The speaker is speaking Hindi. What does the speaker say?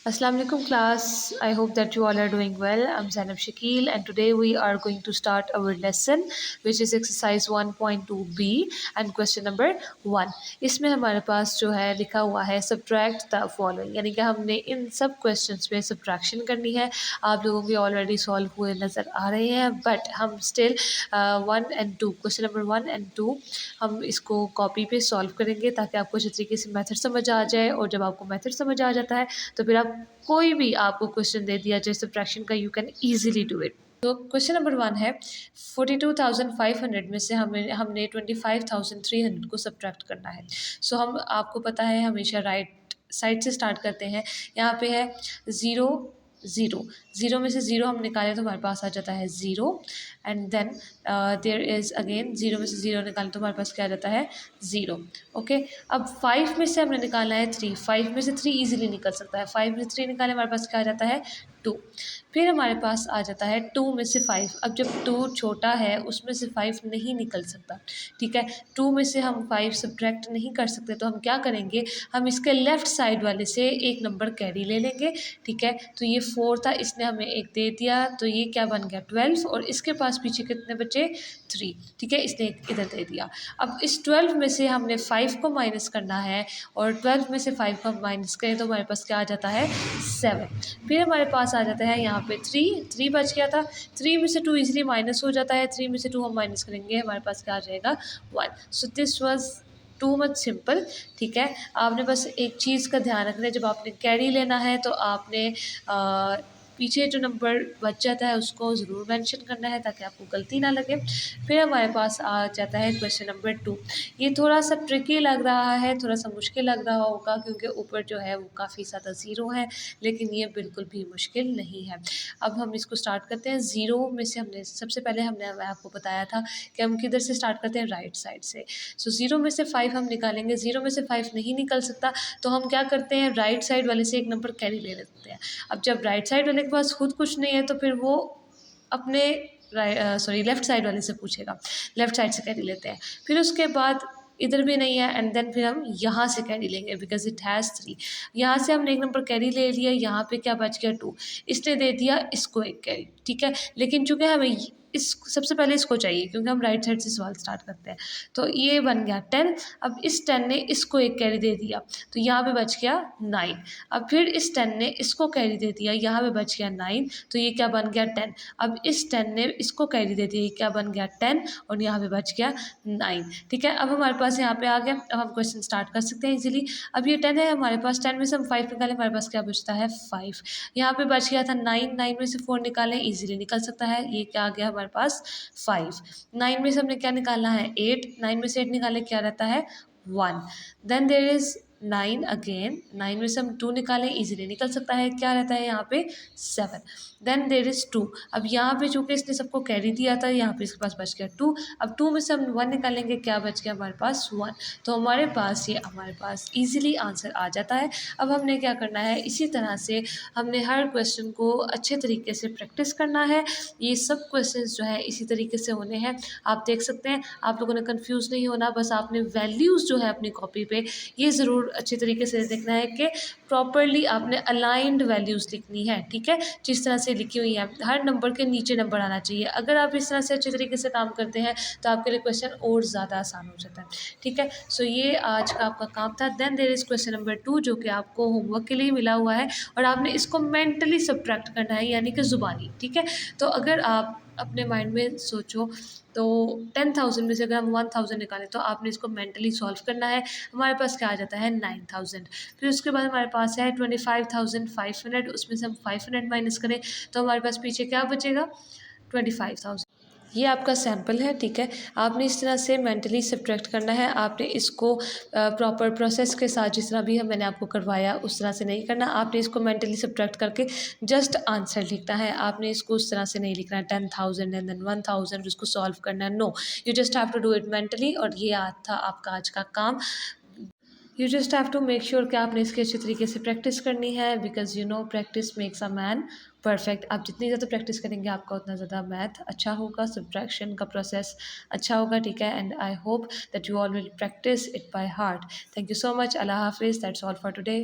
Assalamu alaikum class. I hope that you all are doing well. I'm Zainab Shakil and today we are going to start our lesson which is exercise 1.2b and question number 1. इसमें हमारे पास जो है लिखा हुआ है subtract the following, यानी कि हमने इन सब questions में subtraction करनी है। आप लोगों के already solve हुए नज़र आ रहे हैं but हम still 1 and 2 question number 1 and 2 हम इसको कॉपी पे सॉल्व करेंगे ताकि आपको अच्छी तरीके से मेथड समझ आ जाए। और जब आपको मेथड समझ आ जाता है तो फिर आप कोई भी आपको क्वेश्चन दे दिया जाए सब्ट्रैक्शन का, you can easily do it. तो क्वेश्चन नंबर 1 है 42,500 में से हमने 25,300 को सब्ट्रैक्ट करना है। सो हम आपको पता है हमेशा राइट साइड से स्टार्ट करते हैं। यहाँ पे है 0 0 0 में से 0 हम निकालें तो हमारे पास आ जाता है 0 and then there is again 0 में से 0 निकालें तो हमारे पास क्या आ जाता है 0। ओके, अब 5 में से हमने निकालना है 3। 5 में से 3 इजीली निकल सकता है। 5 में से 3 निकालें हमारे पास क्या आ जाता है 2। फिर हमारे पास आ जाता है 2 में से 5। अब जब 2 छोटा है उसमें से 5 नहीं निकल सकता, ठीक है। 2 में से हम 5 सब्ट्रैक्ट नहीं कर सकते तो हम क्या करेंगे, हम इसके लेफ़्ट साइड वाले से एक नंबर कैरी ले लेंगे, ठीक है। तो ये 4 था, इसने हमें एक दे दिया तो ये क्या बन गया 12 और इसके पास पीछे कितने बचे 3, ठीक है। इसने इधर दे दिया। अब इस 12 में से हमने 5 को माइनस करना है और 12 में से 5 को हम माइनस करें तो हमारे पास क्या आ जाता है 7। फिर हमारे पास आ जाता है यहाँ पे 3 बच गया था। 3 में से 2 इजीली माइनस हो जाता है। 3 में से 2 हम माइनस करेंगे हमारे पास क्या आ जाएगा 1। So this was too much simple, ठीक है। आपने बस एक चीज़ का ध्यान रखना है, जब आपने कैरी लेना है तो आपने पीछे जो नंबर बच जाता है उसको ज़रूर मेंशन करना है ताकि आपको गलती ना लगे। फिर हमारे पास आ जाता है क्वेश्चन नंबर 2। ये थोड़ा सा ट्रिकी लग रहा है, थोड़ा सा मुश्किल लग रहा होगा क्योंकि ऊपर जो है वो काफ़ी ज़्यादा ज़ीरो है, लेकिन ये बिल्कुल भी मुश्किल नहीं है। अब हम इसको स्टार्ट करते हैं। ज़ीरो में से हमने सबसे पहले मैं आपको बताया था कि हम किधर से स्टार्ट करते हैं, राइट साइड से। सो 0 में से 5 हम निकालेंगे। 0 में से 5 नहीं निकल सकता तो हम क्या करते हैं, राइट साइड वाले से एक नंबर कैरी ले लेते हैं। अब जब राइट साइड वाले के पास खुद कुछ नहीं है तो फिर वो अपने लेफ़्ट साइड वाले से पूछेगा। लेफ़्ट साइड से कैरी लेते हैं। फिर उसके बाद इधर भी नहीं है एंड देन फिर हम यहाँ से कैरी लेंगे बिकॉज इट हैज़ 3। यहाँ से हमने एक नंबर कैरी ले लिया, यहाँ पे क्या बच गया 2। इसने दे दिया इसको एक कैरी, ठीक है। लेकिन चूँकि हमें इस सबसे पहले इसको चाहिए क्योंकि हम राइट साइड से सवाल स्टार्ट करते हैं, तो ये बन गया 10। अब इस 10 ने इसको एक कैरी दे दिया तो यहाँ पे बच गया 9। अब फिर इस 10 ने इसको कैरी दे दिया, यहाँ पे बच गया 9 तो ये क्या बन गया 10। अब इस 10 ने इसको कैरी दे दिया, ये क्या बन गया 10 और यहाँ पे बच गया 9, ठीक है। अब हमारे पास यहाँ पे आ गया। अब हम क्वेश्चन स्टार्ट कर सकते हैं इजीली। अब ये 10 है हमारे पास, 10 में से हम 5 निकालें हमारे पास क्या बचता है 5। यहाँ पे बच गया था 9। 9 में से 4 निकालें इजीली निकल सकता है, ये क्या आ गया हमारे पास 5। 9 में से हमने क्या निकालना है 8। 9 में से 8 निकाले क्या रहता है 1। Then there is 9 again. 9 में से हम 2 निकालें इजीली निकल सकता है, क्या रहता है यहाँ पे 7। Then there is 2। अब यहाँ पे चूँकि इसने सबको कैरी दिया था, यहाँ पे इसके पास बच गया 2। अब 2 में से हम 1 निकालेंगे, क्या बच गया हमारे पास 1। तो हमारे पास ईजिली आंसर आ जाता है। अब हमने क्या करना है, इसी तरह से हमने हर क्वेश्चन को अच्छे तरीके से प्रैक्टिस करना है। ये सब क्वेश्चन जो है इसी तरीके से होने हैं। आप देख सकते हैं, आप लोगों ने कन्फ्यूज़ नहीं होना, बस आपने वैल्यूज़ जो है अपनी कॉपी पे ये ज़रूर अच्छे तरीके से देखना है कि प्रॉपरली आपने अलाइंड वैल्यूज़ लिखनी है, ठीक है। जिस तरह से लिखी हुई है हर नंबर के नीचे नंबर आना चाहिए। अगर आप इस तरह से अच्छे तरीके से काम करते हैं तो आपके लिए क्वेश्चन और ज़्यादा आसान हो जाता है, ठीक है। सो ये आज का आपका काम था। Then there is question number 2 जो कि आपको होमवर्क के लिए मिला हुआ है और आपने इसको मेंटली सब्ट्रैक्ट करना है यानी कि ज़ुबानी, ठीक है। तो अगर आप अपने माइंड में सोचो तो 10,000 में से अगर हम 1,000 निकालें तो आपने इसको मेंटली सॉल्व करना है। हमारे पास क्या आ जाता है 9,000। फिर उसके बाद हमारे पास है 25,500, उसमें से हम 500 माइनस करें तो हमारे पास पीछे क्या बचेगा 25,000। ये आपका सैम्पल है, ठीक है। आपने इस तरह से मेंटली सब्ट्रैक्ट करना है। आपने इसको प्रॉपर प्रोसेस के साथ जिस तरह भी मैंने आपको करवाया उस तरह से नहीं करना। आपने इसको मेंटली सब्ट्रैक्ट करके जस्ट आंसर लिखना है। आपने इसको उस तरह से नहीं लिखना है 10,000 एंड देन 1,000 उसको सॉल्व करना है, no. You just have to do it mentally और ये था आपका आज का काम। You just have to make sure कि आपने इसकी अच्छे तरीके से प्रैक्टिस करनी है because you know practice makes a man perfect. आप जितनी ज़्यादा प्रैक्टिस करेंगे आपका उतना ज़्यादा मैथ अच्छा होगा, सब्ट्रैक्शन का प्रोसेस अच्छा होगा, ठीक है। And I hope that you all will practise it by heart. Thank you so much. अल्लाह हाफिज़। That's all for today.